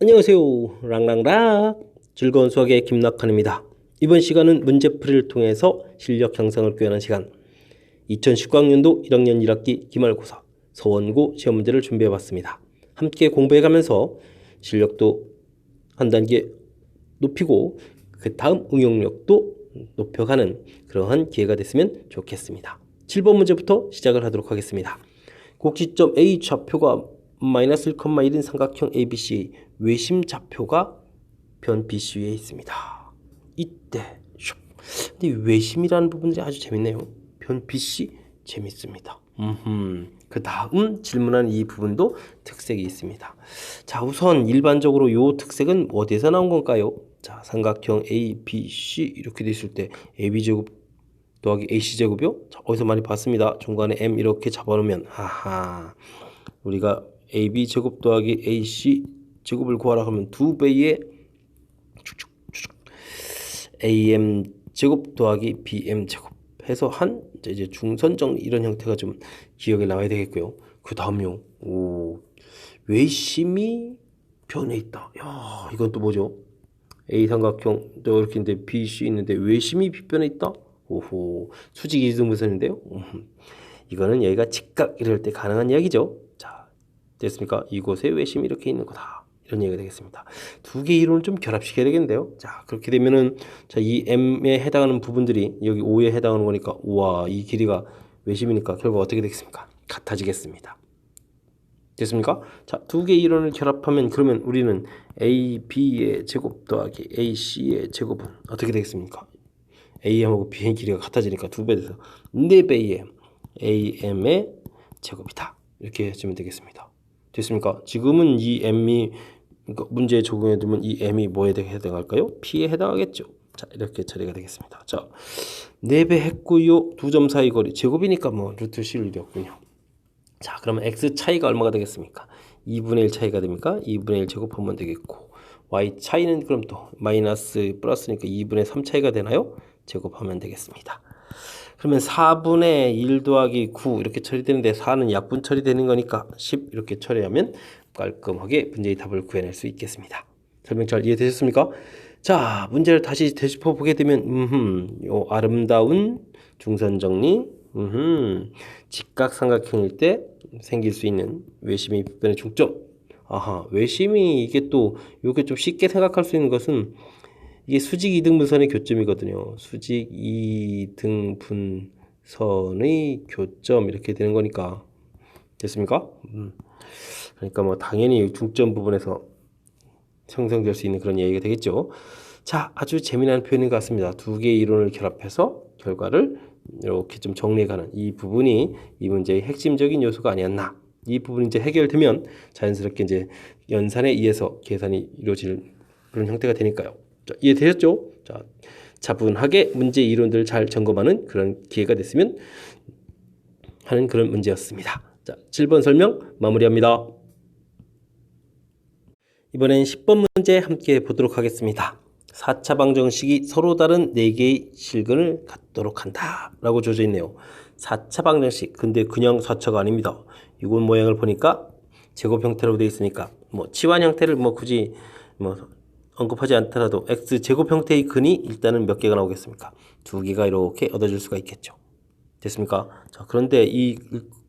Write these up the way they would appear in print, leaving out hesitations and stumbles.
안녕하세요. 랑랑랑 즐거운 수학의 김낙환입니다. 이번 시간은 문제풀이를 통해서 실력 향상을 꾀하는 시간 2019학년도 1학년 1학기 기말고사 서원고 시험 문제를 준비해봤습니다. 함께 공부해가면서 실력도 한 단계 높이고 그 다음 응용력도 높여가는 그러한 기회가 됐으면 좋겠습니다. 7번 문제부터 시작을 하도록 하겠습니다. 곡시점 A 좌표가 마이너스 1,1인 삼각형 ABC 외심 좌표가 변 BC 위에 있습니다. 이때 근데 외심이라는 부분들이 아주 재밌네요. 변 BC 재밌습니다. 그 다음 질문한 이 부분도 특색이 있습니다. 자, 우선 일반적으로 이 특색은 어디에서 나온 건가요? 자, 삼각형 ABC 이렇게 돼 있을 때 AB제곱 더하기 AC제곱이요? 자, 어디서 많이 봤습니다. 중간에 M 이렇게 잡아놓으면 하하 우리가 AB제곱 더하기 AC제곱을 구하라 하면 2배의 AM제곱 더하기 BM제곱 해서 한 이제 중선정리 이런 형태가 좀 기억에 나와야 되겠고요. 그 다음요. 외심이 변해 있다. 야, 이건 또 뭐죠? A 삼각형 또 이렇게 있는데 BC 있는데 외심이 변해 있다? 오호, 수직 이등분선인데요. 이거는 여기가 직각 이럴 때 가능한 이야기죠. 자, 됐습니까? 이곳에 외심이 이렇게 있는 거다. 이런 얘기가 되겠습니다. 두 개의 이론을 좀 결합시켜야 되겠는데요. 자, 그렇게 되면은 자, 이 M에 해당하는 부분들이 여기 O에 해당하는 거니까 우와, 이 길이가 외심이니까 결과 어떻게 되겠습니까? 같아지겠습니다. 됐습니까? 자, 두 개의 이론을 결합하면 그러면 우리는 AB의 제곱 더하기 AC의 제곱은 어떻게 되겠습니까? A하고 B의 길이가 같아지니까 2배 돼서 4배의 AM의 제곱이다. 이렇게 해주면 되겠습니다. 됐습니까? 지금은 이 M이 문제에 적용해 두면 이 M이 뭐에 해당할까요? P에 해당하겠죠. 자, 이렇게 처리가 되겠습니다. 자, 4배 했고요. 2점 사이 거리 제곱이니까 뭐 루트 실 일이 없군요. 자, 그러면 X 차이가 얼마가 되겠습니까? 2분의 1 차이가 됩니까? 2분의 1 제곱하면 되겠고 Y 차이는 그럼 또 마이너스 플러스니까 2분의 3 차이가 되나요? 제곱하면 되겠습니다. 그러면 4분의 1 더하기 9 이렇게 처리되는데 4는 약분 처리되는 거니까 10 이렇게 처리하면 깔끔하게 문제의 답을 구해낼 수 있겠습니다. 설명 잘 이해되셨습니까? 자, 문제를 다시 되짚어 보게 되면 요 아름다운 중선 정리 직각삼각형일 때 생길 수 있는 외심이 변의 중점. 아하, 외심이 이게 또 요게 좀 쉽게 생각할 수 있는 것은 이게 수직 이등분선의 교점이거든요. 수직 이등분선의 교점 이렇게 되는 거니까 됐습니까? 그러니까 뭐 당연히 중점 부분에서 형성될 수 있는 그런 얘기가 되겠죠. 자, 아주 재미난 표현인 것 같습니다. 두 개의 이론을 결합해서 결과를 이렇게 좀 정리해가는 이 부분이 이 문제의 핵심적인 요소가 아니었나. 이 부분이 이제 해결되면 자연스럽게 이제 연산에 의해서 계산이 이루어질 그런 형태가 되니까요. 자, 이해되셨죠? 자, 차분하게 문제 이론들을 잘 점검하는 그런 기회가 됐으면 하는 그런 문제였습니다. 자, 7번 설명 마무리합니다. 이번엔 10번 문제 함께 보도록 하겠습니다. 4차 방정식이 서로 다른 4개의 실근을 갖도록 한다 라고 주어져 있네요. 4차 방정식, 근데 그냥 4차가 아닙니다. 이건 모양을 보니까 제곱 형태로 되어 있으니까 뭐 치환 형태를 뭐 굳이 뭐 언급하지 않더라도 X제곱 형태의 근이 일단은 몇 개가 나오겠습니까? 2개가 이렇게 얻어질 수가 있겠죠. 됐습니까? 자, 그런데 이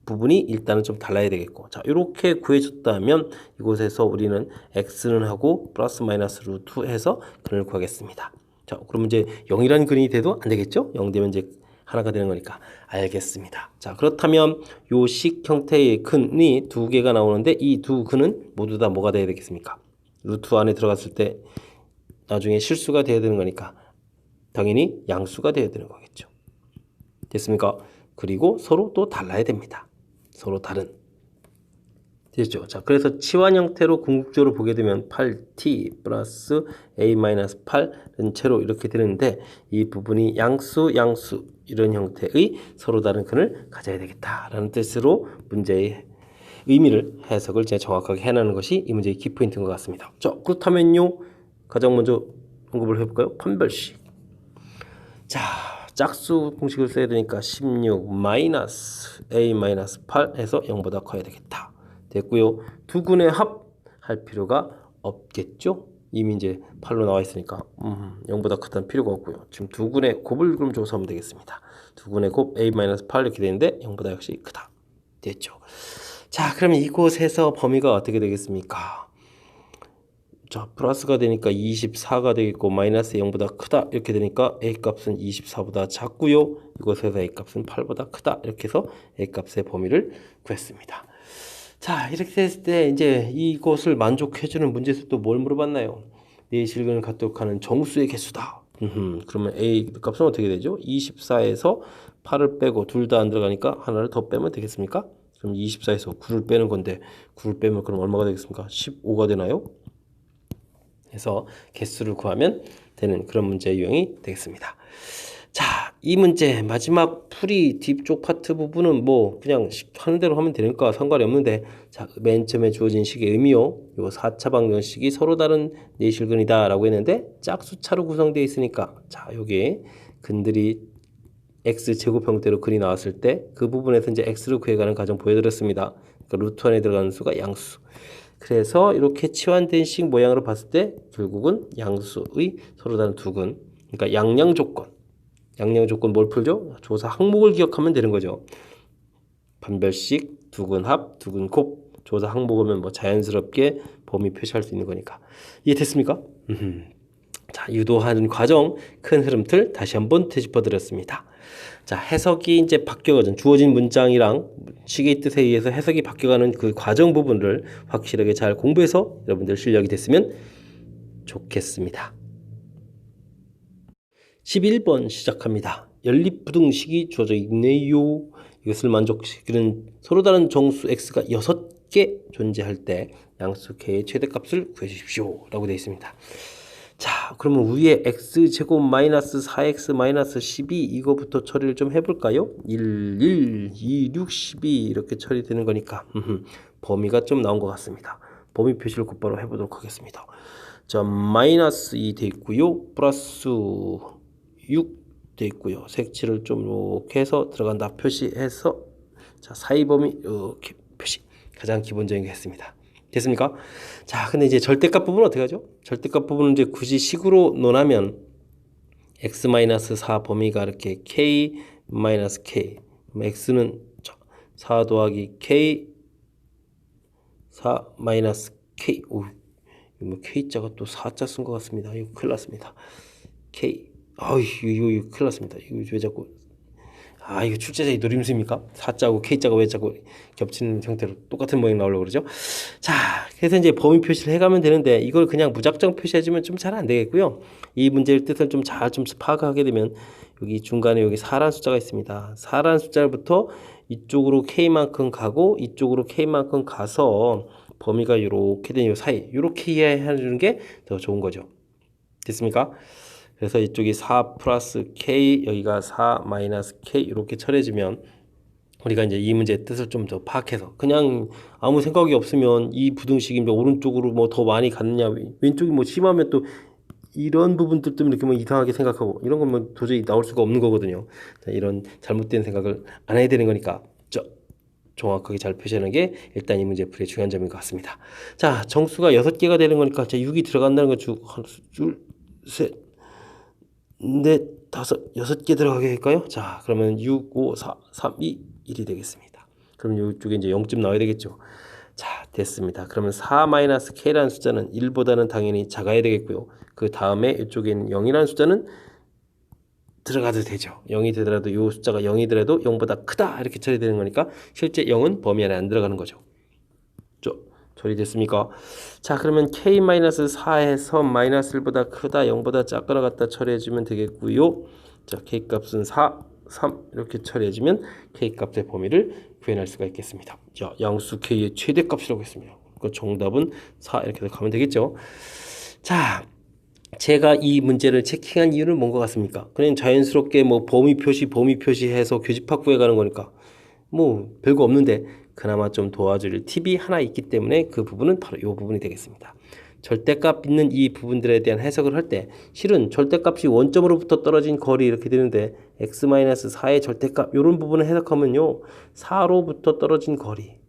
부분이 일단은 좀 달라야 되겠고, 자, 이렇게 구해줬다면 이곳에서 우리는 x는 하고 플러스 마이너스 루트 해서 근을 구하겠습니다. 자, 그러면 이제 0이라는 근이 돼도 안 되겠죠? 0 되면 이제 하나가 되는 거니까 알겠습니다. 자, 그렇다면 요 식 형태의 근이 2개가 나오는데 이 두 근은 모두 다 뭐가 돼야 되겠습니까? 루트 안에 들어갔을 때 나중에 실수가 돼야 되는 거니까 당연히 양수가 돼야 되는 거겠죠. 됐습니까? 그리고 서로 또 달라야 됩니다. 서로 다른. 됐죠? 자, 그래서 치환 형태로 궁극적으로 보게 되면 8t 플러스 a-8은 채로 이렇게 되는데 이 부분이 양수 이런 형태의 서로 다른 근을 가져야 되겠다라는 뜻으로 문제의 의미를 해석을 제가 정확하게 해내는 것이 이 문제의 키포인트인 것 같습니다. 자, 그렇다면요. 가장 먼저 언급을 해볼까요? 판별식. 자, 짝수 공식을 써야 되니까 16 마이너스 a 마이너스 8 해서 0보다 커야 되겠다. 됐고요. 두 근의 합 할 필요가 없겠죠? 이미 이제 8로 나와 있으니까 0보다 크다는 필요가 없고요. 지금 두근의 곱을 그럼 조사하면 되겠습니다. 두근의 곱 a-8 이렇게 되는데 0보다 역시 크다 됐죠. 자, 그러면 이곳에서 범위가 어떻게 되겠습니까? 자, 플러스가 되니까 24가 되겠고 마이너스 0보다 크다 이렇게 되니까 a 값은 24보다 작고요. 이곳에서 a 값은 8보다 크다 이렇게 해서 a 값의 범위를 구했습니다. 자, 이렇게 됐을 때 이제 이것을 만족해주는 문제에서 또 뭘 물어봤나요? 네 실근을 갖도록 하는 정수의 개수다. 그러면 a 값은 어떻게 되죠? 24에서 8을 빼고 둘 다 안 들어가니까 하나를 더 빼면 되겠습니까? 그럼 24에서 9를 빼는 건데 9를 빼면 그럼 얼마가 되겠습니까? 15가 되나요? 해서 개수를 구하면 되는 그런 문제 유형이 되겠습니다. 자, 이 문제 마지막 풀이 뒤쪽 파트 부분은 뭐 그냥 하는 대로 하면 되니까 상관이 없는데, 자, 맨 처음에 주어진 식의 의미요. 요 4차 방정식이 서로 다른 네 실근이다 라고 했는데 짝수차로 구성되어 있으니까, 자, 여기 근들이 x 제곱 형태로 근이 나왔을 때 그 부분에서 이제 x를 구해가는 과정 보여드렸습니다. 그러니까 루트 안에 들어가는 수가 양수. 그래서 이렇게 치환된 식 모양으로 봤을 때 결국은 양수의 서로 다른 두 근, 그러니까 양양 조건. 양양 조건 뭘 풀죠? 조사 항목을 기억하면 되는 거죠. 반별식, 두근합, 두근곱. 조사 항목이면 뭐 자연스럽게 범위 표시할 수 있는 거니까. 이해됐습니까? 자, 유도하는 과정, 큰 흐름틀 다시 한번 되짚어 드렸습니다. 자, 해석이 이제 바뀌어가는 주어진 문장이랑 식의 뜻에 의해서 해석이 바뀌어가는 그 과정 부분을 확실하게 잘 공부해서 여러분들 실력이 됐으면 좋겠습니다. 11번 시작합니다. 연립부등식이 주어져 있네요. 이것을 만족시키는 서로 다른 정수 x가 6개 존재할 때 양수 k의 최대값을 구해주십시오 라고 되어 있습니다. 자, 그러면 위에 x제곱 마이너스 4x 마이너스 12 이거부터 처리를 좀 해볼까요? 1, 2, 6, 12 이렇게 처리되는 거니까 범위가 좀 나온 것 같습니다. 범위 표시를 곧바로 해보도록 하겠습니다. 자, 마이너스 2 돼 있고요. 플러스 6 돼 있고요. 색칠을 좀 이렇게 해서 들어간다 표시해서, 자, 사이 범위 이렇게 표시. 가장 기본적인 게 했습니다. 됐습니까? 자, 근데 이제 절대값 부분은 어떻게 하죠? 절대값 부분은 이제 굳이 식으로 논하면 x-4 범위가 이렇게 k-k. 그럼 x는 4 더하기 k, 4 마이너스 k. 오, 뭐 k자가 또 4자 쓴 것 같습니다. 이거 큰일 났습니다. k. 이거 큰일 났습니다. 이거 왜 자꾸, 이거 출제자의 노림수입니까? 4자고 K자가 왜 자꾸 겹치는 형태로 똑같은 모양 나오려고 그러죠? 자, 그래서 이제 범위 표시를 해가면 되는데 이걸 그냥 무작정 표시해주면 좀 잘 안 되겠고요. 이 문제의 뜻을 좀 잘 파악하게 되면 여기 중간에 여기 4라는 숫자가 있습니다. 4라는 숫자부터 이쪽으로 K만큼 가고 이쪽으로 K만큼 가서 범위가 이렇게 된 이 사이, 이렇게 이해해 주는 게 더 좋은 거죠. 됐습니까? 그래서 이쪽이 4 플러스 K, 여기가 4 마이너스 K 이렇게 처리해주면 우리가 이제 이 문제의 뜻을 좀 더 파악해서, 그냥 아무 생각이 없으면 이 부등식이 오른쪽으로 뭐 더 많이 갔느냐, 왼쪽이 뭐 심하면 또 이런 부분들 때문에 이렇게 뭐 이상하게 생각하고 이런 건 뭐 도저히 나올 수가 없는 거거든요. 이런 잘못된 생각을 안 해야 되는 거니까 정확하게 잘 표시하는 게 일단 이 문제 풀이의 중요한 점인 것 같습니다. 자, 정수가 6개가 되는 거니까 6이 들어간다는 거 하나, 둘, 셋, 넷, 다섯, 6개 들어가게 할까요? 자, 그러면 6, 5, 4, 3, 2, 1이 되겠습니다. 그럼 이쪽에 이제 0점 나와야 되겠죠. 자, 됐습니다. 그러면 4-K라는 숫자는 1보다는 당연히 작아야 되겠고요. 그 다음에 이쪽에 있는 0이라는 숫자는 들어가도 되죠. 0이 되더라도 이 숫자가 0이더라도 0보다 크다 이렇게 처리되는 거니까 실제 0은 범위 안에 안 들어가는 거죠. 처리됐습니까? 자, 그러면 k-4에서 마이너스 1보다 크다, 0보다 작거나 같다 처리해주면 되겠고요. 자, k값은 4, 3 이렇게 처리해주면 k값의 범위를 구해낼 수가 있겠습니다. 자, 양수 k의 최대값이라고 했습니다. 그 정답은 4 이렇게 가면 되겠죠. 자, 제가 이 문제를 체킹한 이유는 뭔 것 같습니까? 그냥 자연스럽게 뭐 범위 표시해서 교집합 구해가는 거니까 뭐 별거 없는데, 그나마 좀 도와줄 팁이 하나 있기 때문에 그 부분은 바로 이 부분이 되겠습니다. 절대값 있는 이 부분들에 대한 해석을 할 때 실은 절대값이 원점으로부터 떨어진 거리 이렇게 되는데 x-4의 절대값 이런 부분을 해석하면요, 4로부터 떨어진 거리,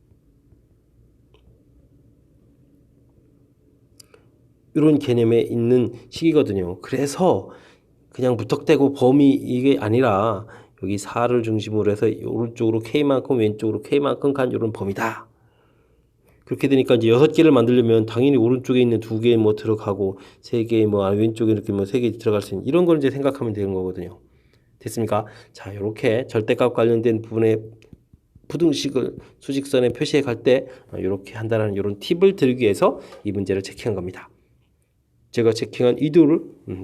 이런 개념에 있는 식이거든요. 그래서 그냥 무턱대고 범위 이게 아니라 여기 4를 중심으로 해서 오른쪽으로 K만큼 왼쪽으로 K만큼 간 이런 범위다. 그렇게 되니까 이제 6개를 만들려면 당연히 오른쪽에 있는 2개 뭐 들어가고 3개 뭐 왼쪽에 이렇게 뭐 3개 들어갈 수 있는 이런 걸 이제 생각하면 되는 거거든요. 됐습니까? 자, 이렇게 절대값 관련된 부분에 부등식을 수직선에 표시해 갈 때 이렇게 한다는 이런 팁을 드리기 위해서 이 문제를 체킹한 겁니다. 제가 체킹한 의도를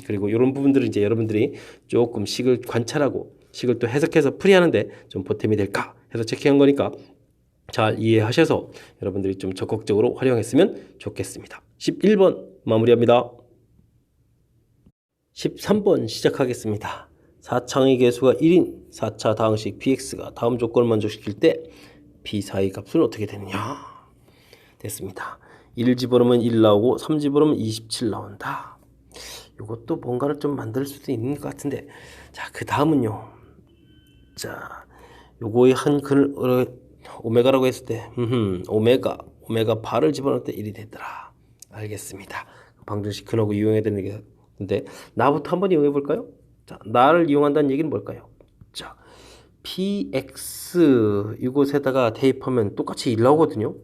그리고 이런 부분들을 이제 여러분들이 조금 식을 관찰하고 식을 또 해석해서 풀이하는데 좀 보탬이 될까 해서 체킹한 거니까 잘 이해하셔서 여러분들이 좀 적극적으로 활용했으면 좋겠습니다. 11번 마무리합니다. 13번 시작하겠습니다. 4창의 개수가 1인 4차 다항식 px가 다음 조건을 만족시킬 때 p4의 값은 어떻게 되느냐. 됐습니다. 1 집어넣으면 1 나오고 3 집어넣으면 27 나온다. 이것도 뭔가를 좀 만들 수도 있는 것 같은데, 자, 그 다음은요. 자, 요거의 한 근을 오메가라고 했을 때 오메가 바를 집어넣을 때 1이 되더라. 알겠습니다. 방정식 근하고 이용해야 되는 게 근데 나부터 한번 이용해 볼까요? 자, 나를 이용한다는 얘기는 뭘까요? 자, px 이곳에다가 대입하면 똑같이 1 나오거든요.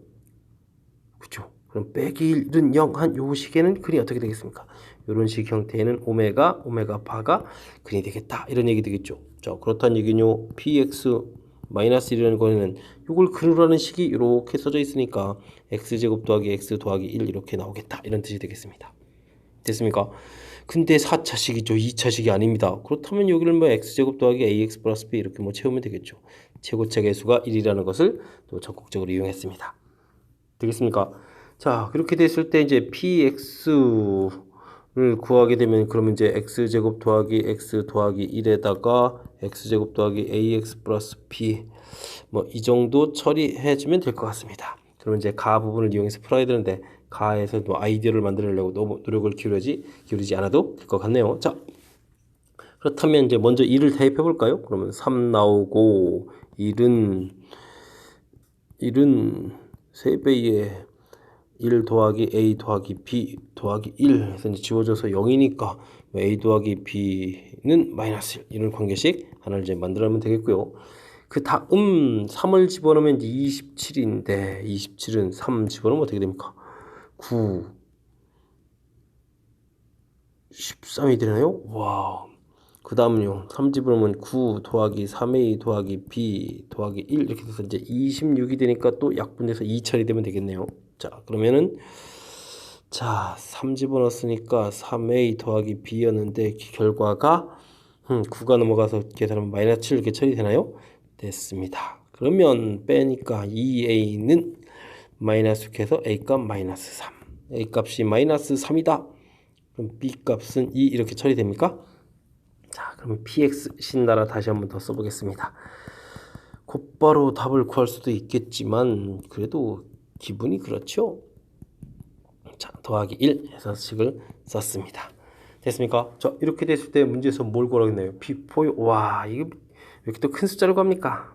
그죠? 그럼 빼기 1은 0 한 요 식에는 근이 어떻게 되겠습니까? 이런 식 형태에는 오메가 바가 근이 되겠다. 이런 얘기 되겠죠. 자, 그렇다는 얘기는요. px 마이너스 1이라는 거는 이걸 근으로 하는 식이 이렇게 써져 있으니까 x제곱 더하기 x 더하기 1 이렇게 나오겠다. 이런 뜻이 되겠습니다. 됐습니까? 근데 4차식이죠. 2차식이 아닙니다. 그렇다면 여기를 뭐 x제곱 더하기 ax 플러스 b 이렇게 뭐 채우면 되겠죠. 최고차 개수가 1이라는 것을 또 적극적으로 이용했습니다. 되겠습니까? 자, 그렇게 됐을 때 이제 px를 구하게 되면 그러면 이제 x제곱 더하기 x 더하기 1에다가 x제곱 더하기 ax 플러스 b 뭐 이 정도 처리해 주면 될 것 같습니다. 그러면 이제 가 부분을 이용해서 풀어야 되는데 가에서 뭐 아이디어를 만들려고 너무 노력을 기울이지 않아도 될 것 같네요. 자, 그렇다면 이제 먼저 1을 대입해 볼까요? 그러면 3 나오고 1은 3배의 1 더하기 a 더하기 b 더하기 1 해서 이제 지워져서 0이니까 a 더하기 b는 마이너스 1 이런 관계식 하나를 이제 만들어내면 되겠고요. 그 다음 3을 집어넣으면 이제 27인데 27은 3 집어넣으면 어떻게 됩니까? 9 13이 되나요? 와. 그 다음은요. 3 집어넣으면 9 더하기 3a 더하기 b 더하기 1 이렇게 돼서 이제 26이 되니까 또 약분돼서 2 처리되면 되겠네요. 자, 그러면은 자, 3 집어넣었으니까 3a 더하기 b였는데 결과가 9가 넘어가서 계산하면 마이너스 7 이렇게 처리되나요? 됐습니다. 그러면 빼니까 2a는 마이너스 해서 a값 마이너스 3 a값이 마이너스 3이다. 그럼 b값은 2 이렇게 처리됩니까? 자, 그럼 px 신나라 다시 한번 더 써보겠습니다. 곧바로 답을 구할 수도 있겠지만 그래도 기분이 그렇죠. 자, 더하기 1 해서 식을 썼습니다. 됐습니까? 자, 이렇게 됐을 때 문제에서 뭘 구하겠나요? p4 와, 이게 왜 이렇게 또 큰 숫자로 갑니까?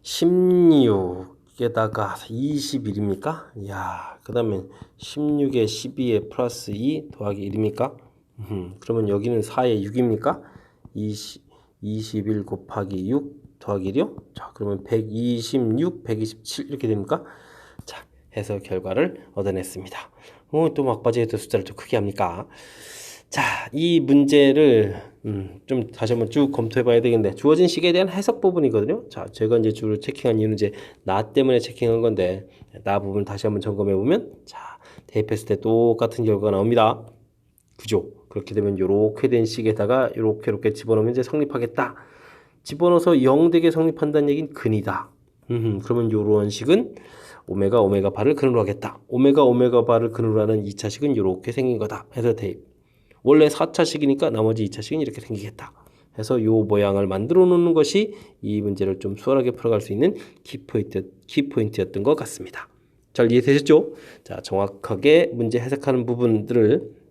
16에다가 21입니까? 이야, 그 다음에 16에 12에 플러스 2 더하기 1입니까? 그러면 여기는 4에 6입니까? 21 곱하기 6 더하기 1이요? 자, 그러면 126, 127 이렇게 됩니까? 자, 해서 결과를 얻어냈습니다. 또 막바지에 숫자를 좀 크게 합니까? 자, 이 문제를 좀 다시 한번 쭉 검토해 봐야 되겠는데 주어진 식에 대한 해석 부분이거든요. 자, 제가 이제 주로 체킹한 이유는 이제 나 때문에 체킹한 건데 나 부분 다시 한번 점검해 보면 자, 대입했을 때 똑같은 결과가 나옵니다. 그죠? 그렇게 되면 요렇게 된 식에다가 요렇게 집어넣으면 이제 성립하겠다. 집어넣어서 0 되게 성립한다는 얘기는 근이다. 그러면 요런 식은 오메가 바를 근으로 하겠다. 오메가 바를 근으로 하는 2차식은 요렇게 생긴 거다. 해서 대입. 원래 4차식이니까 나머지 2차식은 이렇게 생기겠다. 해서 요 모양을 만들어 놓는 것이 이 문제를 좀 수월하게 풀어갈 수 있는 키포인트였던 것 같습니다. 잘 이해되셨죠? 자, 정확하게 문제 해석하는 부분들을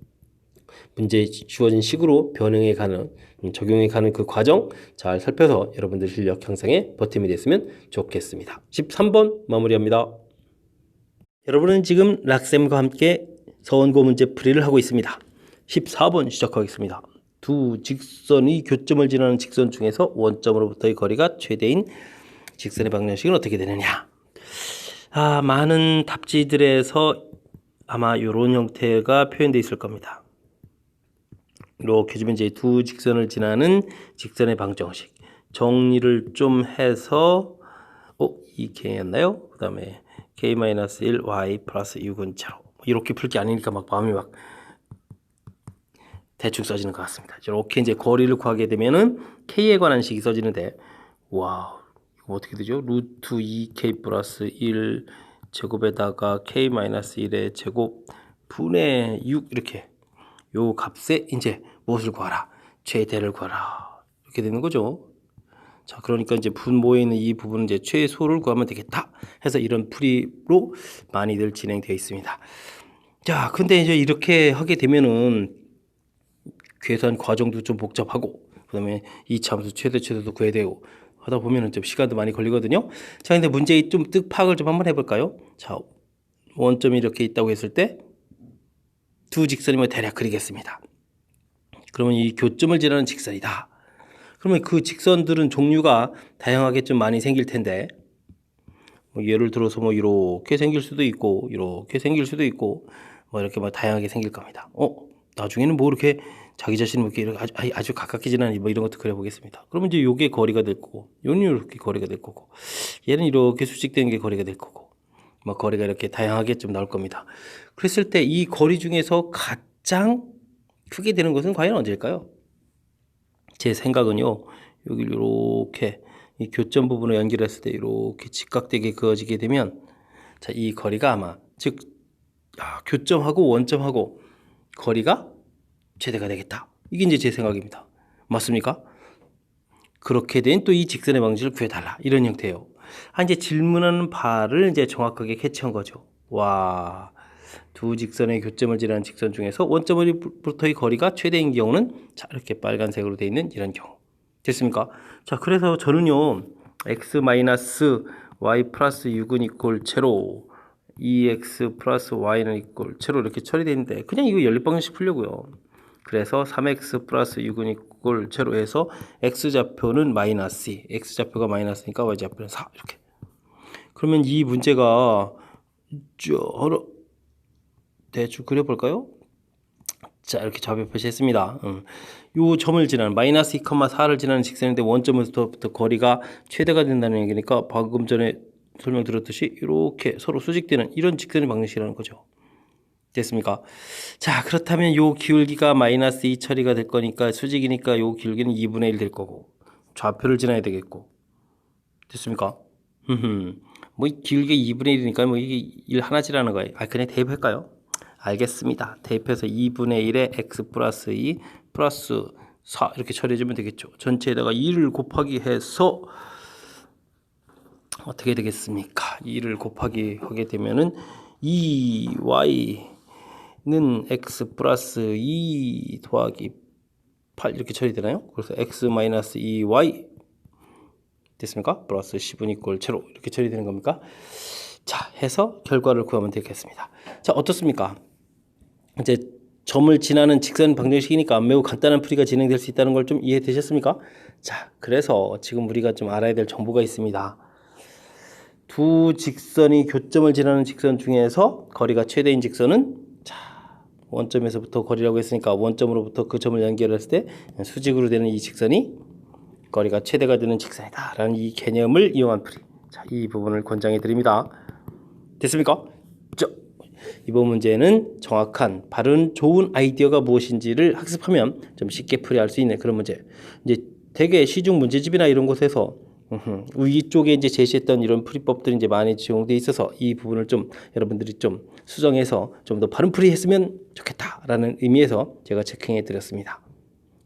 문제에 주어진 식으로 변형해 가는 적용해 가는 그 과정 잘 살펴서 여러분들 실력 향상에 보탬이 됐으면 좋겠습니다. 13번 마무리합니다. 여러분은 지금 락쌤과 함께 서원고 문제 풀이를 하고 있습니다. 14번 시작하겠습니다. 두 직선이 교점을 지나는 직선 중에서 원점으로부터의 거리가 최대인 직선의 방정식은 어떻게 되느냐. 많은 답지들에서 아마 이런 형태가 표현되어 있을 겁니다. 이렇게 주면 이제 두 직선을 지나는 직선의 방정식 정리를 좀 해서 이 K였나요? 그 다음에 K-1 Y 플러스 6은 제로 이렇게 풀 게 아니니까 막 마음이 막 대충 써지는 것 같습니다. 이렇게 이제 거리를 구하게 되면은 K에 관한 식이 써지는데 와우 이거 어떻게 되죠? 루트 2K 플러스 1 제곱에다가 K-1의 제곱 분의 6 이렇게 요 값에 이제 무엇을 구하라? 최대를 구하라. 이렇게 되는 거죠. 자, 그러니까 이제 분모에 있는 이 부분은 이제 최소를 구하면 되겠다 해서 이런 풀이로 많이들 진행되어 있습니다. 자, 근데 이제 이렇게 하게 되면은 계산 과정도 좀 복잡하고 그다음에 이 참수 최대도 구해야 되고 하다 보면은 좀 시간도 많이 걸리거든요. 자, 근데 문제의 좀 뜻파악을 좀 한번 해볼까요? 자, 원점이 이렇게 있다고 했을 때 두 직선이면 대략 그리겠습니다. 그러면 이 교점을 지나는 직선이다. 그러면 그 직선들은 종류가 다양하게 좀 많이 생길 텐데 예를 들어서 이렇게 생길 수도 있고 이렇게 생길 수도 있고 이렇게 다양하게 생길 겁니다. 나중에는 이렇게 자기 자신을 이렇게 아주 가깝게 지나는 이런 것도 그려보겠습니다. 그러면 이제 요게 거리가 될 거고 요는 이렇게 거리가 될 거고 얘는 이렇게 수직된 게 거리가 될 거고 거리가 이렇게 다양하게 좀 나올 겁니다. 그랬을 때 이 거리 중에서 가장 크게 되는 것은 과연 언제일까요? 제 생각은요, 여기 이렇게 이 교점 부분을 연결했을 때 이렇게 직각되게 그어지게 되면, 자, 이 거리가 아마 즉 교점하고 원점하고 거리가 최대가 되겠다. 이게 이제 제 생각입니다. 맞습니까? 그렇게 된 또 이 직선의 방식을 구해달라 이런 형태예요. 이제 질문하는 바를 이제 정확하게 캐치한 거죠. 와, 두 직선의 교점을 지나는 직선 중에서 원점으로부터의 거리가 최대인 경우는 자, 이렇게 빨간색으로 되어 있는 이런 경우 됐습니까? 자, 그래서 저는요 x-y 플러스 6은 이꼴 제로 2x 플러스 y는 이꼴 제로 이렇게 처리되는데 그냥 이거 연립방정식 풀려고요. 그래서 3x 플러스 6은 이꼴 제로 해서 x좌표는 마이너스 2, x좌표가 마이너스니까 y좌표는 4 이렇게. 그러면 이 문제가 대충 그려볼까요? 자, 이렇게 좌표 표시했습니다. 요 점을 지나는 마이너스 2,4를 지나는 직선인데 원점부터 거리가 최대가 된다는 얘기니까 방금 전에 설명드렸듯이 이렇게 서로 수직되는 이런 직선의 방정식이라는 거죠. 됐습니까? 자, 그렇다면 요 기울기가 마이너스 2 처리가 될 거니까 수직이니까 요 기울기는 2분의 1 될 거고 좌표를 지나야 되겠고 됐습니까? 기울기가 2분의 1이니까 이게 1 하나지라는 거예요. 그냥 대입할까요? 알겠습니다. 대입해서 2분의 1에 x 플러스 2 플러스 4 이렇게 처리해주면 되겠죠. 전체에다가 2를 곱하기 해서 어떻게 되겠습니까? 2를 곱하기 하게 되면은 2y는 x 플러스 2 더하기 8 이렇게 처리되나요? 그래서 x 마이너스 2y 됐습니까? 플러스 10은 이꼴 제로 이렇게 처리되는 겁니까? 자, 해서 결과를 구하면 되겠습니다. 자, 어떻습니까? 이제 점을 지나는 직선 방정식이니까 매우 간단한 풀이가 진행될 수 있다는 걸 좀 이해되셨습니까? 자, 그래서 지금 우리가 좀 알아야 될 정보가 있습니다. 두 직선이 교점을 지나는 직선 중에서 거리가 최대인 직선은 자, 원점에서부터 거리라고 했으니까 원점으로부터 그 점을 연결했을 때 수직으로 되는 이 직선이 거리가 최대가 되는 직선이다 라는 이 개념을 이용한 풀이. 자, 이 부분을 권장해 드립니다. 됐습니까? 이번 문제는 정확한 바른 좋은 아이디어가 무엇인지를 학습하면 좀 쉽게 풀이할 수 있는 그런 문제. 이제 대개 시중 문제집이나 이런 곳에서 위쪽에 이제 제시했던 이런 풀이법들이 이제 많이 적용돼 있어서 이 부분을 좀 여러분들이 좀 수정해서 좀 더 바른 풀이했으면 좋겠다라는 의미에서 제가 체크해 드렸습니다.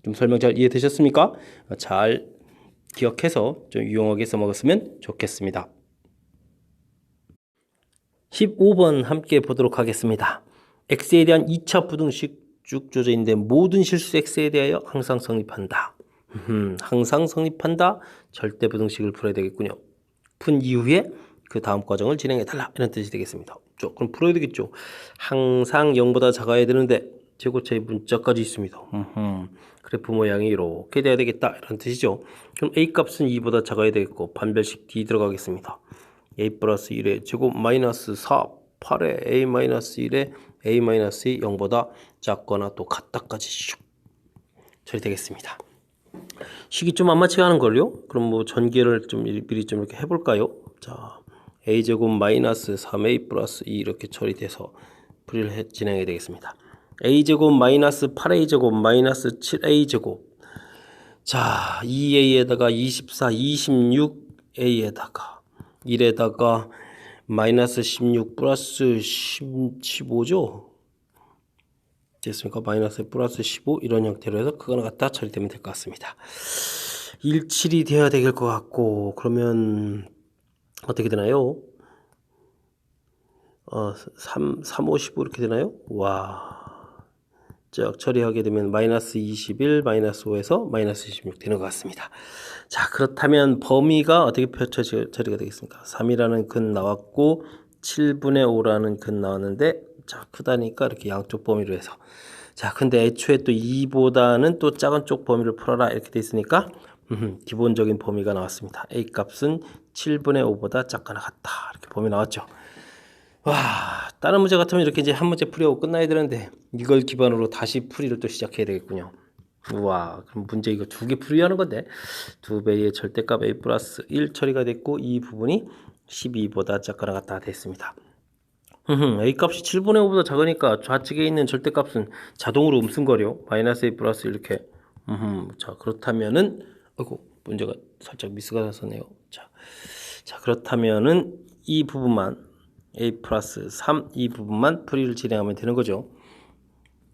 좀 설명 잘 이해되셨습니까? 잘 기억해서 좀 유용하게 써먹었으면 좋겠습니다. 15번 함께 보도록 하겠습니다. x에 대한 2차 부등식 쭉 주어져 있는데 모든 실수 x에 대하여 항상 성립한다. 항상 성립한다. 절대 부등식을 풀어야 되겠군요. 푼 이후에 그 다음 과정을 진행해달라 이런 뜻이 되겠습니다. 그럼 풀어야 되겠죠. 항상 0보다 작아야 되는데 제곱차의 문자까지 있습니다. 그래프 모양이 이렇게 돼야 되겠다 이런 뜻이죠. 그럼 a 값은 2보다 작아야 되겠고 반별식 d 들어가겠습니다. a 플러스 1의 제곱 마이너스 4 8의 a 마이너스 1의 a 마이너스 2 0보다 작거나 또 같다까지 슉 처리되겠습니다. 식이 좀 안 맞게 하는 걸요. 그럼 뭐 전개를 좀 미리 좀 이렇게 해볼까요? 자, a제곱 마이너스 3a 플러스 2 이렇게 처리돼서 풀이를 진행해야 되겠습니다. a제곱 마이너스 8a제곱 마이너스 7a제곱. 자, 2a에다가 24, 26a에다가 1에다가 마이너스 16 플러스 15죠. 됐습니까? 마이너스 플러스 15 이런 형태로 해서 그거나 갖다 처리되면 될 것 같습니다. 17이 돼야 될 것 같고 그러면 어떻게 되나요? 3, 5, 15 이렇게 되나요? 와, 쭉 처리하게 되면 마이너스 21, 마이너스 5에서 마이너스 26 되는 것 같습니다. 자, 그렇다면 범위가 어떻게 처리가 되겠습니까? 3이라는 근 나왔고 7분의 5라는 근 나왔는데 자, 크다니까 이렇게 양쪽 범위로 해서 자, 근데 애초에 또 2보다는 또 작은 쪽 범위를 풀어라 이렇게 돼 있으니까 기본적인 범위가 나왔습니다. a 값은 7분의 5보다 작거나 같다 이렇게 범위 나왔죠. 와, 다른 문제 같으면 이렇게 이제 한 문제 풀이하고 끝나야 되는데 이걸 기반으로 다시 풀이를 또 시작해야 되겠군요. 우와, 그럼 문제 이거 2개 풀이하는 건데 2배의 절대값 a 플러스 1 처리가 됐고 이 부분이 12보다 작거나 같다 됐습니다. a 값이 7분의 5보다 작으니까 좌측에 있는 절대값은 자동으로 음승거려 마이너스 a 플러스 이렇게 자, 그렇다면은 아이고, 문제가 살짝 미스가 났었네요. 자, 그렇다면은 이 부분만 a 플러스 3 이 부분만 풀이를 진행하면 되는 거죠.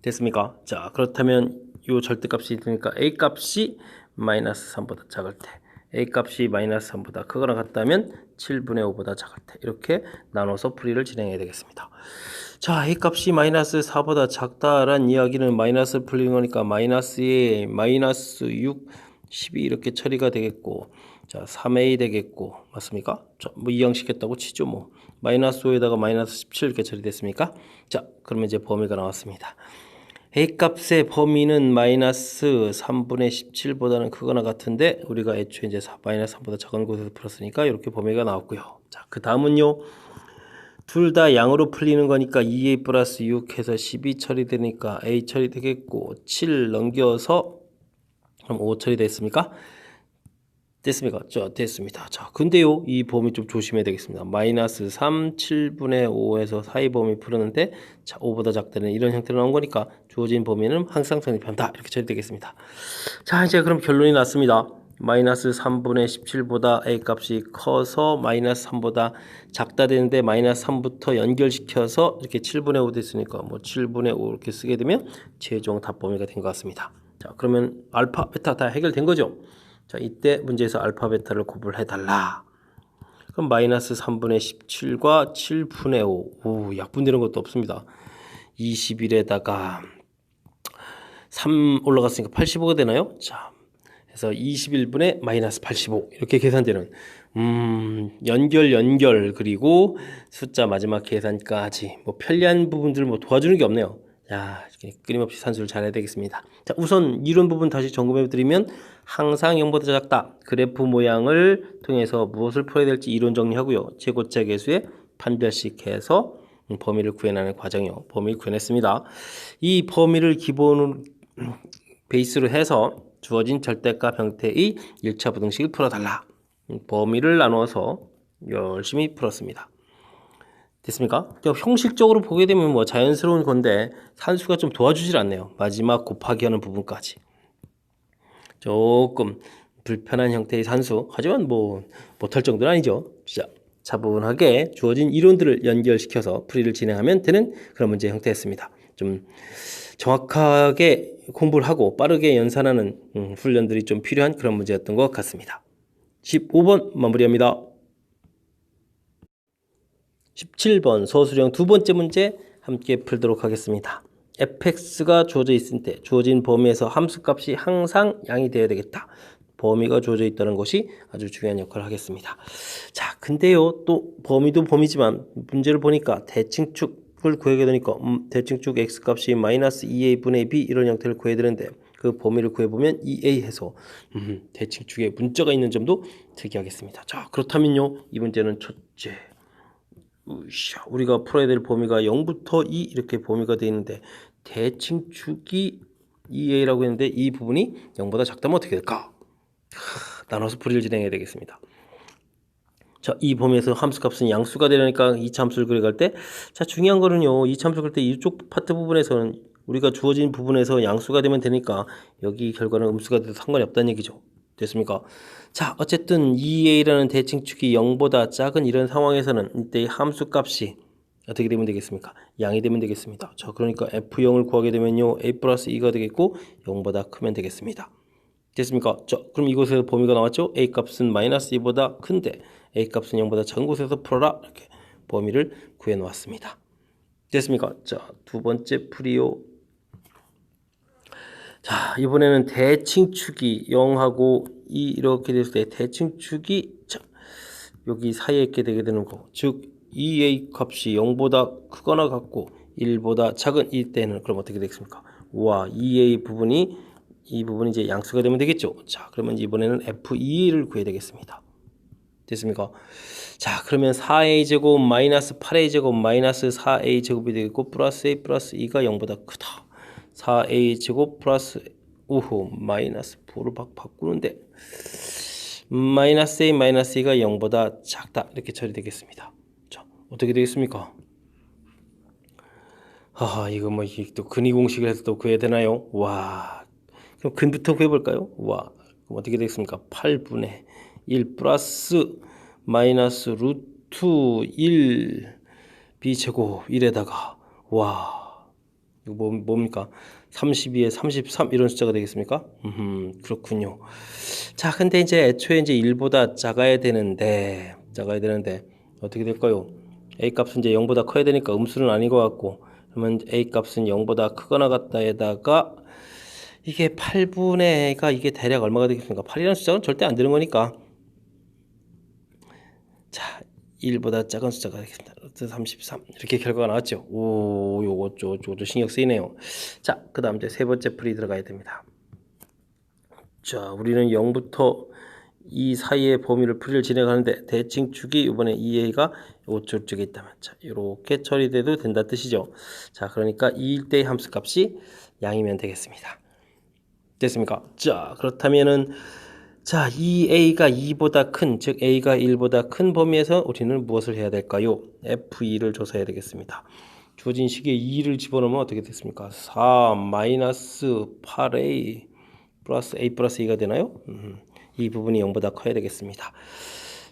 됐습니까? 자, 그렇다면 이 절대값이 되니까 a 값이 마이너스 3보다 작을 때 a 값이 마이너스 3보다 크거나 같다면 7분의 5보다 작을 때 이렇게 나눠서 풀이를 진행해야 되겠습니다. 자, a 값이 마이너스 4보다 작다라는 이야기는 마이너스 풀리는 거니까 마이너스 2, 마이너스 6, 12 이렇게 처리가 되겠고 자, 3a 되겠고 맞습니까? 자, 뭐 이항시켰다고 치죠 뭐. 마이너스 5에다가 마이너스 17 이렇게 처리됐습니까? 자, 그러면 이제 범위가 나왔습니다. a 값의 범위는 마이너스 3분의 17보다는 크거나 같은데 우리가 애초에 이제 마이너스 3보다 작은 곳에서 풀었으니까 이렇게 범위가 나왔고요. 자, 그 다음은요. 둘 다 양으로 풀리는 거니까 2a 플러스 6 해서 12 처리되니까 a 처리되겠고 7 넘겨서 그럼 5 처리됐습니까? 됐습니까? 자, 됐습니다. 자, 근데요, 이 범위 좀 조심해야 되겠습니다. 마이너스 3, 7분의 5에서 사이 범위 풀었는데, 자, 5보다 작다는 이런 형태로 나온 거니까 주어진 범위는 항상 성립한다. 이렇게 처리되겠습니다. 자, 이제 그럼 결론이 났습니다. 마이너스 3분의 17보다 a 값이 커서 마이너스 3보다 작다 되는데 마이너스 3부터 연결시켜서 이렇게 7분의 5 됐으니까 뭐 7분의 5 이렇게 쓰게 되면 최종 답 범위가 된 것 같습니다. 자, 그러면 알파, 베타 다 해결된 거죠? 자, 이때 문제에서 알파, 베타를 구분해달라. 그럼 마이너스 3분의 17과 7분의 5. 오, 약분되는 것도 없습니다. 21에다가 3 올라갔으니까 85가 되나요? 자, 그래서 21분의 마이너스 85 이렇게 계산되는 연결 그리고 숫자 마지막 계산까지 뭐 편리한 부분들 뭐 도와주는 게 없네요. 자, 끊임없이 산수를 잘해야 되겠습니다. 자, 우선 이론 부분 다시 점검해 드리면 항상 0보다 작다 그래프 모양을 통해서 무엇을 풀어야 될지 이론 정리하고요. 제곱차 계수의 판별식 해서 범위를 구해내는 과정이요. 범위를 구해냈습니다. 이 범위를 기본으로 베이스로 해서 주어진 절대값 형태의 1차 부등식을 풀어달라. 범위를 나누어서 열심히 풀었습니다. 됐습니까? 형식적으로 보게 되면 뭐 자연스러운 건데 산수가 좀 도와주질 않네요. 마지막 곱하기 하는 부분까지. 조금 불편한 형태의 산수. 하지만 뭐 못할 정도는 아니죠. 자, 차분하게 주어진 이론들을 연결시켜서 풀이를 진행하면 되는 그런 문제 형태였습니다. 좀 정확하게 공부를 하고 빠르게 연산하는 훈련들이 좀 필요한 그런 문제였던 것 같습니다. 15번 마무리합니다. 17번 서술형 두 번째 문제 함께 풀도록 하겠습니다. fx가 주어져 있을 때 주어진 범위에서 함수값이 항상 양이 되어야 되겠다. 범위가 주어져 있다는 것이 아주 중요한 역할을 하겠습니다. 자, 근데요, 또 범위도 범위지만 문제를 보니까 대칭축을 구하게 되니까 대칭축 x값이 마이너스 2a분의 b 이런 형태를 구해야 되는데 그 범위를 구해보면 2a 해서 대칭축에 문자가 있는 점도 특이하겠습니다. 자, 그렇다면요, 이 문제는 첫째, 우리가 풀어야 될 범위가 0부터 2 이렇게 범위가 되어 있는데 대칭축이 2a라고 했는데 이 부분이 0보다 작다면 어떻게 될까? 나눠서 풀이를 진행해야 되겠습니다. 자, 이 범위에서 함수값은 양수가 되려니까 이차함수를 그려갈 때, 자, 중요한 거는요, 이차함수를 그릴 때 이쪽 파트 부분에서는 우리가 주어진 부분에서 양수가 되면 되니까 여기 결과는 음수가 돼도 상관이 없다는 얘기죠. 됐습니까? 자, 어쨌든 2a라는 대칭축이 0보다 작은 이런 상황에서는 이때 함수값이 어떻게 되면 되겠습니까? 양이 되면 되겠습니다. 자, 그러니까 f0을 구하게 되면요, a 플러스 2가 되겠고 0보다 크면 되겠습니다. 됐습니까? 자, 그럼 이곳에서 범위가 나왔죠? a 값은 마이너스 2보다 큰데 a 값은 0보다 작은 곳에서 풀어라. 이렇게 범위를 구해 놓았습니다. 됐습니까? 자, 두 번째 풀이요. 자, 이번에는 대칭축이 0하고 2 이렇게 됐을 때 대칭축이 여기 사이에 있게 되게 되는 거. 즉 2a 값이 0보다 크거나 같고 1보다 작은 이때는 그럼 어떻게 되겠습니까? 와, 2a 부분이 이 부분이 이제 양수가 되면 되겠죠. 자, 그러면 이번에는 f2를 구해야 되겠습니다. 됐습니까? 자, 그러면 4a 제곱 마이너스 8a 제곱 마이너스 4a 제곱이 되겠고 플러스 a 플러스 2가 0보다 크다. 4a 제곱 플러스 마이너스 4로 바꾸는데 마이너스 a 마이너스 2가 0보다 작다. 이렇게 처리되겠습니다. 자, 어떻게 되겠습니까? 이거 뭐 또 근위 공식을 해서 또 구해야 되나요? 와, 그럼 근부터 구해볼까요? 와, 그럼 어떻게 되겠습니까? 8분의 1 플러스 마이너스 루트 1 b제곱 1에다가 와, 이거 뭡니까? 32에 33 이런 숫자가 되겠습니까? 그렇군요. 자, 근데 이제 애초에 이제 1보다 작아야 되는데 어떻게 될까요? a 값은 이제 0보다 커야 되니까 음수는 아닌 것 같고, 그러면 a 값은 0보다 크거나 같다에다가 이게 8분의 가 이게 대략 얼마가 되겠습니까? 8이라는 숫자는 절대 안 되는 거니까, 자, 1보다 작은 숫자가 되겠습니다. 33 이렇게 결과가 나왔죠. 오, 요것도 신경 쓰이네요. 자, 그 다음 이제 세 번째 풀이 들어가야 됩니다. 자, 우리는 0부터 이 사이의 범위를 풀이를 진행하는데 대칭축이 이번에 2a가 이쪽에 있다면, 자, 이렇게 처리돼도 된다 뜻이죠. 자, 그러니까 2일 때의 함수값이 양이면 되겠습니다. 됐습니까? 자, 그렇다면은 자, 2a가 2보다 큰, 즉 a가 1보다 큰 범위에서 우리는 무엇을 해야 될까요? f2를 조사해야 되겠습니다. 주어진 식에 2를 집어넣으면 어떻게 됐습니까? 4 마이너스 8a 플러스 a 플러스 2가 되나요? 이 부분이 0보다 커야 되겠습니다.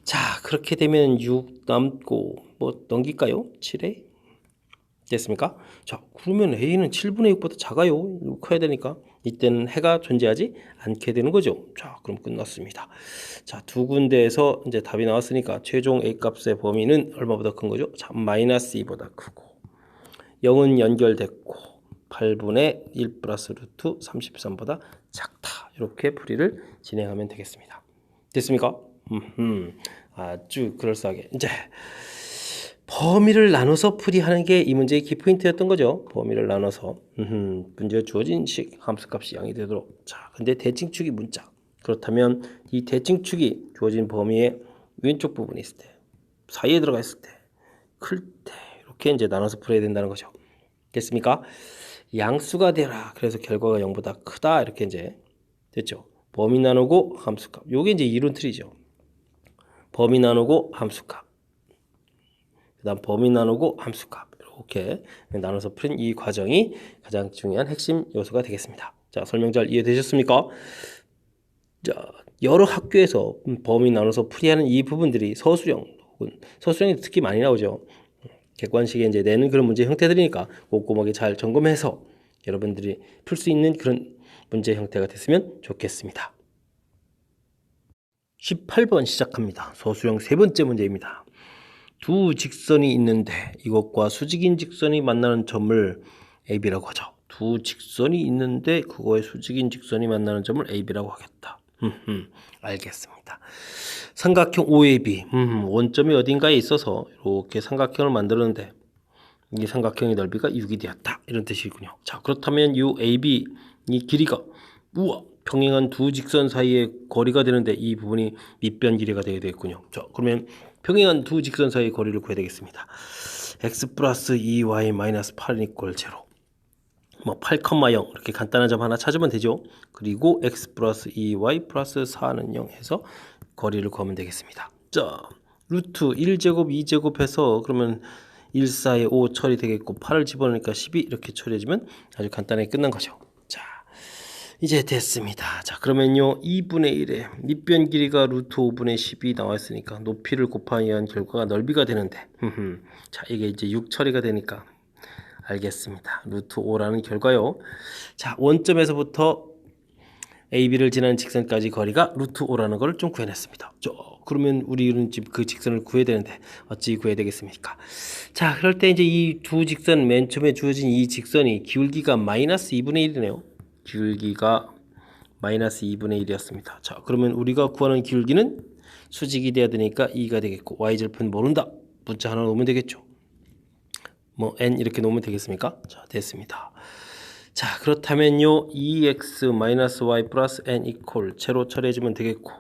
자, 그렇게 되면 6 남고 뭐 넘길까요? 7a? 됐습니까? 자, 그러면 a는 7분의 6보다 작아요. 커야 되니까 이때는 해가 존재하지 않게 되는 거죠. 자, 그럼 끝났습니다. 자, 두 군데에서 이제 답이 나왔으니까 최종 a 값의 범위는 얼마보다 큰 거죠? 자, 마이너스 2보다 크고 0은 연결됐고 8분의 1 플러스 루트 33보다 작다. 이렇게 풀이를 진행하면 되겠습니다. 됐습니까? 아주 그럴싸하게 이제 범위를 나눠서 풀이하는 게 이 문제의 키포인트였던 거죠. 범위를 나눠서 문제에 주어진 식 함수값이 0이 되도록. 자, 근데 대칭축이 문자. 그렇다면 이 대칭축이 주어진 범위의 왼쪽 부분에 있을 때, 사이에 들어가 있을 때, 클 때 이렇게 이제 나눠서 풀어야 된다는 거죠. 됐습니까? 양수가 되라. 그래서 결과가 0보다 크다. 이렇게 이제 됐죠. 범위 나누고 함수값. 요게 이제 이론 틀이죠. 범위 나누고 함수값. 그 다음 범위 나누고 함수값. 이렇게 나눠서 푸는 이 과정이 가장 중요한 핵심 요소가 되겠습니다. 자, 설명 잘 이해되셨습니까? 자, 여러 학교에서 범위 나눠서 풀이하는 이 부분들이 서술형 혹은 서술형이 특히 많이 나오죠. 객관식에 이제 내는 그런 문제 형태들이니까 꼼꼼하게 잘 점검해서 여러분들이 풀 수 있는 그런 문제 형태가 됐으면 좋겠습니다. 18번 시작합니다. 서술형 세 번째 문제입니다. 두 직선이 있는데 이것과 수직인 직선이 만나는 점을 AB라고 하죠. 두 직선이 있는데 그거의 수직인 직선이 만나는 점을 AB라고 하겠다. 알겠습니다. 삼각형 OAB, 원점이 어딘가에 있어서 이렇게 삼각형을 만들었는데 이 삼각형의 넓이가 6이 되었다. 이런 뜻이군요. 자, 그렇다면 이 AB, 이 길이가 평행한 두 직선 사이의 거리가 되는데 이 부분이 밑변 길이가 되어야 되겠군요. 자, 그러면 평행한 두 직선 사이의 거리를 구해야 되겠습니다. x 플러스 2y 마이너스 8은 이꼴 0. 8,0 이렇게 간단한 점 하나 찾으면 되죠. 그리고 x 플러스 2y 플러스 4는 0 해서 거리를 구하면 되겠습니다. 자, 루트 1제곱 2제곱 해서 그러면 1, 4에 5 처리되겠고 8을 집어넣으니까 12 이렇게 처리해주면 아주 간단하게 끝난 거죠. 자, 이제 됐습니다. 자, 그러면요 2분의 1에 밑변 길이가 루트 5분의 10이 나왔으니까 높이를 곱하면 결과가 넓이가 되는데 자, 이게 이제 6 처리가 되니까 알겠습니다. 루트 5라는 결과요. 자, 원점에서부터 AB를 지나는 직선까지 거리가 루트 5라는 걸 좀 구해냈습니다. 그러면 우리는 지금 그 직선을 구해야 되는데 어찌 구해야 되겠습니까? 자, 그럴 때 이제 이 두 직선 맨 처음에 주어진 이 직선이 기울기가 마이너스 2분의 1이네요. 기울기가 마이너스 2분의 1이었습니다. 자, 그러면 우리가 구하는 기울기는 수직이 돼야 되니까 2가 되겠고 y절편 모른다. 문자 하나 놓으면 되겠죠. n 이렇게 놓으면 되겠습니까? 자, 됐습니다. 자, 그렇다면요 2x-y 플러스 n 이퀄 제로 처리해주면 되겠고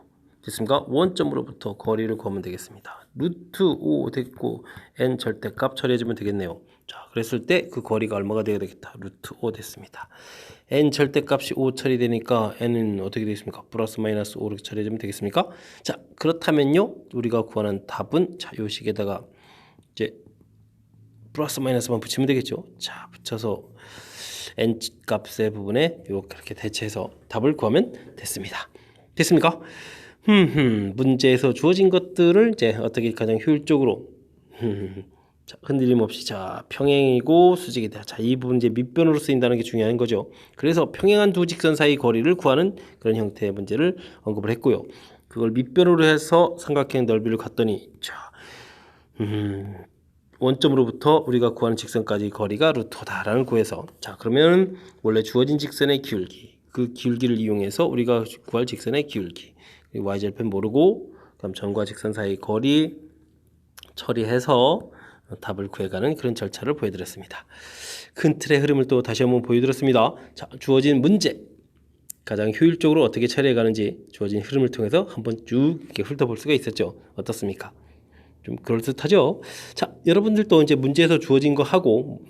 됐습니까? 원점으로부터 거리를 구하면 되겠습니다. 루트 5 됐고 n 절대값 처리해주면 되겠네요. 자, 그랬을 때 그 거리가 얼마가 되어야 되겠다. 루트 5 됐습니다. n 절대값이 5 처리되니까 n은 어떻게 되겠습니까? 플러스 마이너스 5 이렇게 처리해주면 되겠습니까? 자, 그렇다면요 우리가 구하는 답은 자, 요 식에다가 이제 플러스 마이너스만 붙이면 되겠죠. 자, 붙여서 n 값의 부분에 이렇게 대체해서 답을 구하면 됐습니다. 됐습니까? 문제에서 주어진 것들을 이제 어떻게 가장 효율적으로 자, 흔들림 없이 자 평행이고 수직이다. 자, 이 부분 이제 밑변으로 쓰인다는 게 중요한 거죠. 그래서 평행한 두 직선 사이 거리를 구하는 그런 형태의 문제를 언급을 했고요. 그걸 밑변으로 해서 삼각형 넓이를 갔더니 자, 원점으로부터 우리가 구하는 직선까지 거리가 루트다라는 구해서 자, 그러면 원래 주어진 직선의 기울기 그 기울기를 이용해서 우리가 구할 직선의 기울기 y절편 모르고 그다음 점과 직선 사이 거리 처리해서 답을 구해가는 그런 절차를 보여드렸습니다. 큰 틀의 흐름을 또 다시 한번 보여드렸습니다. 자, 주어진 문제 가장 효율적으로 어떻게 처리해가는지 주어진 흐름을 통해서 한번 쭉 이렇게 훑어볼 수가 있었죠. 어떻습니까? 좀 그럴듯하죠. 자, 여러분들도 이제 문제에서 주어진 거 하고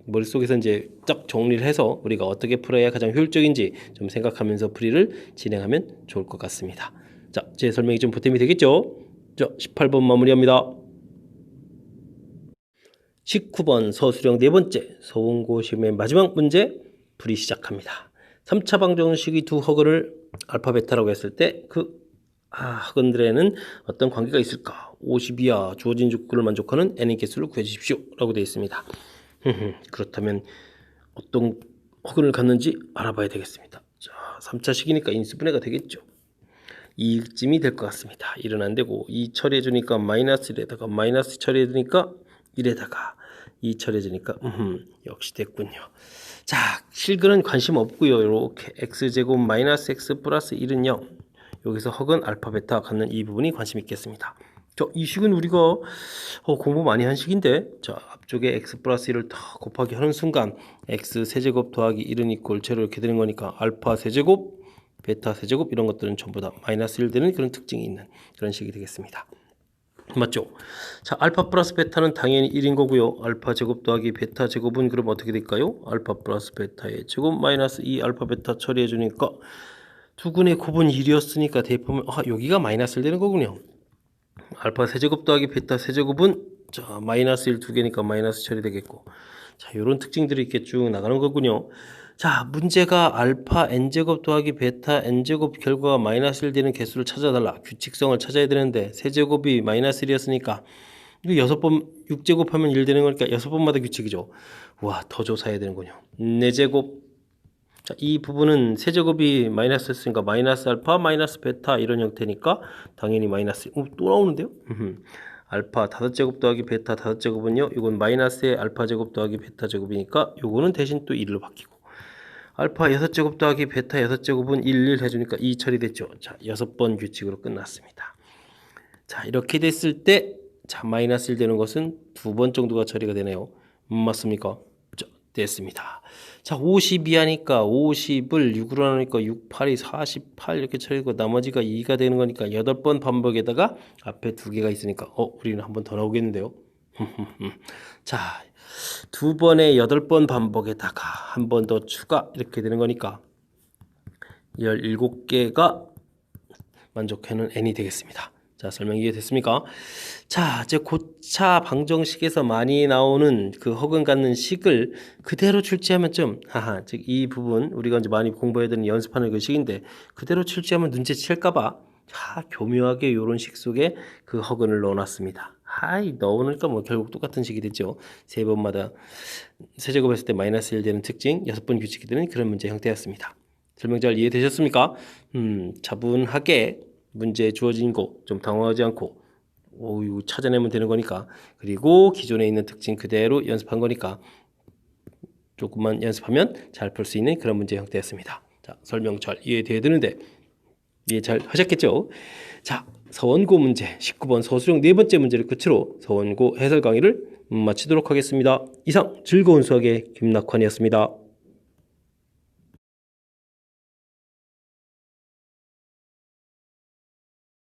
머릿속에서 이제 딱 정리를 해서 우리가 어떻게 풀어야 가장 효율적인지 좀 생각하면서 풀이를 진행하면 좋을 것 같습니다. 자, 제 설명이 좀 보탬이 되겠죠? 자, 18번 마무리합니다. 19번 서술형 네 번째 서원고 시험의 마지막 문제 풀이 시작합니다. 3차 방정식의 두 허근을 알파 베타라고 했을 때 그 허근들에는 어떤 관계가 있을까? 50 이하 주어진 조건을 만족하는 n의 개수를 구해주십시오 라고 되어 있습니다. 그렇다면 어떤 허근을 갖는지 알아봐야 되겠습니다. 자, 3차식이니까 인수분해가 되겠죠. 이쯤이 될 것 같습니다. 1은 안 되고 2 처리해주니까 마이너스 1에다가 마이너스 처리해주니까 1에다가 2 처리해주니까 역시 됐군요. 자, 실근은 관심 없고요. 이렇게 x제곱 마이너스 x 플러스 1은 0 여기서 허근 알파 베타 갖는 이 부분이 관심 있겠습니다. 이 식은 우리가 공부 많이 한 식인데 자, 앞쪽에 x 플러스 1을 다 곱하기 하는 순간 x 세제곱 더하기 1은 이꼴 0 이렇게 되는 거니까 알파 세제곱 베타 세제곱 이런 것들은 전부 다 마이너스 1 되는 그런 특징이 있는 그런 식이 되겠습니다. 맞죠? 자, 알파 플러스 베타는 당연히 1인 거고요. 알파 제곱 더하기 베타 제곱은 그럼 어떻게 될까요? 알파 플러스 베타의 제곱 마이너스 2 알파 베타 처리해 주니까 두근의 곱은 1이었으니까 대입하면 여기가 마이너스 1 되는 거군요. 알파 세제곱 더하기 베타 세제곱은 자, 마이너스 1 두 개니까 마이너스 처리되겠고 자, 이런 특징들이 이렇게 쭉 나가는 거군요. 자, 문제가 알파 n제곱 더하기 베타 n제곱 결과가 마이너스 1 되는 개수를 찾아달라. 규칙성을 찾아야 되는데 세제곱이 마이너스 1이었으니까 이거 6번 6제곱하면 1 되는 거니까 6번마다 규칙이죠. 와, 더 조사해야 되는군요. 4제곱 자, 이 부분은 세제곱이 마이너스였으니까 마이너스 알파 마이너스 베타 이런 형태니까 당연히 마이너스 또 나오는데요. 알파 5제곱 더하기 베타 5제곱은요 이건 마이너스의 알파 제곱 더하기 베타 제곱이니까 요거는 대신 또 1로 바뀌고 알파 6제곱 더하기 베타 6제곱은 1 해주니까 2 처리됐죠. 자, 6번 규칙으로 끝났습니다. 자, 이렇게 됐을 때, 자, 마이너스 1 되는 것은 2번 정도가 처리가 되네요. 맞습니까? 자, 됐습니다. 자, 52 하니까 50을 6으로 나누니까 6, 8이 48 이렇게 처리되고 나머지가 2가 되는 거니까 8번 반복에다가 앞에 2개가 있으니까 우리는 한 번 더 나오겠는데요. 자, 2번에 8번 반복에다가 한 번 더 추가 이렇게 되는 거니까 17개가 만족하는 n이 되겠습니다. 자, 설명 이해됐습니까? 자, 이제 고차 방정식에서 많이 나오는 그 허근 갖는 식을 그대로 출제하면 좀, 즉 이 부분 우리가 이제 많이 공부해야 되는 연습하는 그 식인데 그대로 출제하면 눈치챌까봐 교묘하게 이런 식 속에 그 허근을 넣어놨습니다. 넣으니까 뭐 결국 똑같은 식이 됐죠. 세 번마다 세제곱했을 때 마이너스 1 되는 특징, 6번 규칙이 되는 그런 문제 형태였습니다. 설명 잘 이해되셨습니까? 차분하게 문제 주어진 거 좀 당황하지 않고 이거 찾아내면 되는 거니까, 그리고 기존에 있는 특징 그대로 연습한 거니까 조금만 연습하면 잘 풀 수 있는 그런 문제 형태였습니다. 자, 설명 잘 이해돼야 되는데 이해 잘 하셨겠죠? 자, 서원고 문제 19번 서술형 네 번째 문제를 끝으로 서원고 해설 강의를 마치도록 하겠습니다. 이상 즐거운 수학의 김낙환이었습니다.